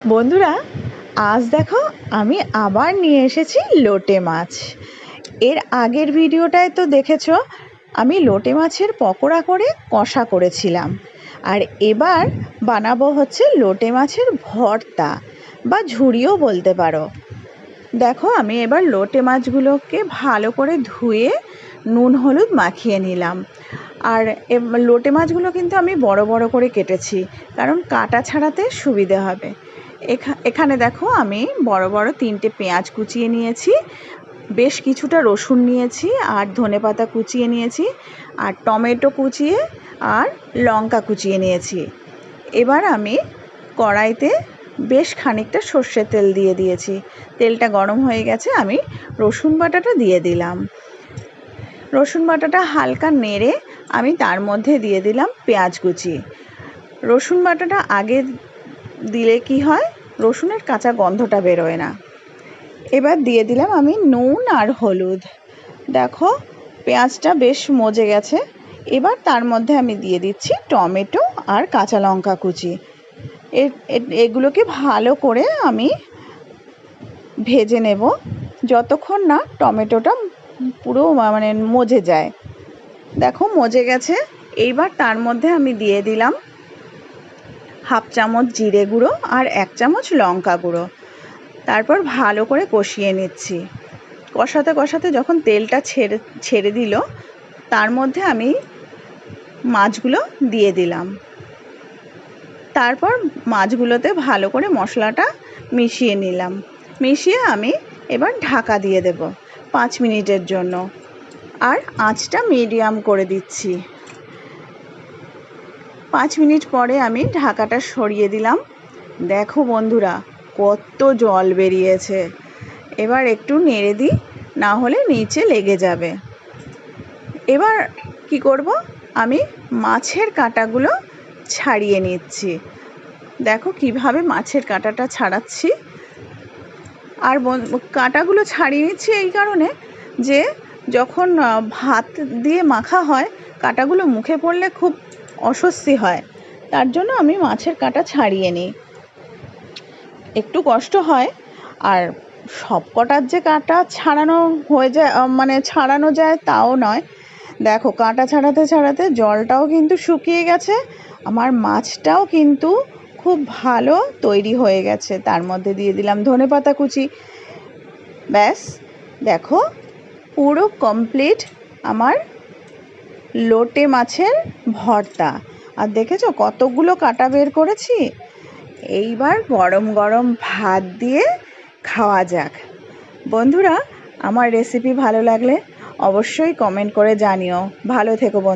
বন্ধুরা, আজ দেখো আমি আবার নিয়ে এসেছি লোটে মাছ। এর আগের ভিডিওটায় তো দেখেছো আমি লোটে মাছের পকোড়া করে কষা করেছিলাম, আর এবার বানাবো হচ্ছে লোটে মাছের ভর্তা বা ঝুড়িও বলতে পারো। দেখো আমি এবার লোটে মাছগুলোকে ভালো করে ধুয়ে নুন হলুদ মাখিয়ে নিলাম। আর লোটে মাছগুলো কিন্তু আমি বড় বড় করে কেটেছি, কারণ কাটা ছাড়াতে সুবিধে হবে। এখানে দেখো আমি বড় বড় 3টে পেঁয়াজ কুচিয়ে নিয়েছি, বেশ কিছুটা রসুন নিয়েছি, আর ধনেপাতা কুচিয়ে নিয়েছি, আর টমেটো কুচিয়ে আর লঙ্কা কুচিয়ে নিয়েছি। এবার আমি কড়াইতে বেশ খানিকটা সর্ষের তেল দিয়ে দিয়েছি। তেলটা গরম হয়ে গেছে, আমি রসুন বাটাটা দিয়ে দিলাম। রসুন বাটাটা হালকা নেড়ে আমি তার মধ্যে দিয়ে দিলাম পেঁয়াজ কুচি। রসুন বাটাটা আগে দিলে কি হয়, রসুনের কাঁচা গন্ধটা বেরোয় না। এবার দিয়ে দিলাম আমি নুন আর হলুদ। দেখো পেঁয়াজটা বেশ মজে গেছে। এবার তার মধ্যে আমি দিয়ে দিচ্ছি টমেটো আর কাঁচা লঙ্কা কুচি। এগুলোকে ভালো করে আমি ভেজে নেব যতক্ষণ না টমেটোটা পুরো মজে যায়। দেখো মজে গেছে। এইবার তার মধ্যে আমি দিয়ে দিলাম 1/2 চামচ জিরে গুঁড়ো আর 1 চামচ লঙ্কা গুঁড়ো। তারপর ভালো করে কষিয়ে নিচ্ছি। কষাতে কষাতে যখন তেলটা ছেড়ে দিল, তার মধ্যে আমি মাছগুলো দিয়ে দিলাম। তারপর মাছগুলোতে ভালো করে মশলাটা মিশিয়ে নিলাম। মিশিয়ে আমি এবার ঢাকা দিয়ে দেব 5 মিনিটের জন্য, আর আঁচটা মিডিয়াম করে দিচ্ছি। 5 মিনিট পরে আমি ঢাকাটা সরিয়ে দিলাম। দেখো বন্ধুরা, কত জল বেরিয়েছে। এবার একটু নেড়ে দিই, না হলে নিচে লেগে যাবে। এবার কি করব, আমি মাছের কাঁটাগুলো ছাড়িয়ে নিচ্ছি। দেখো কিভাবে মাছের কাঁটাটা ছাড়াচ্ছি। আর কাঁটাগুলো ছাড়িয়ে নিচ্ছি এই কারণে যে যখন ভাত দিয়ে মাখা হয়, কাঁটাগুলো মুখে পড়লে খুব অস্বস্তি হয়। তার জন্য আমি মাছের কাঁটা ছাড়িয়ে নিই। একটু কষ্ট হয়, আর সব কটার যে কাঁটা ছাড়ানো হয়ে যায় ছাড়ানো যায় তাও নয়। দেখো কাঁটা ছাড়াতে ছাড়াতে জলটাও কিন্তু শুকিয়ে গেছে, আমার মাছটাও কিন্তু খুব ভালো তৈরি হয়ে গেছে। তার মধ্যে দিয়ে দিলাম ধনেপাতা কুচি। ব্যাস দেখো পুরো কমপ্লিট আমার লোটে মাছের ভর্তা। আর দেখেছো কতগুলো কাঁটা বের করেছি। এইবার গরম গরম ভাত দিয়ে খাওয়া যাক। বন্ধুরা, আমার রেসিপি ভালো লাগলে অবশ্যই কমেন্ট করে জানিও। ভালো থেকো বন্ধু।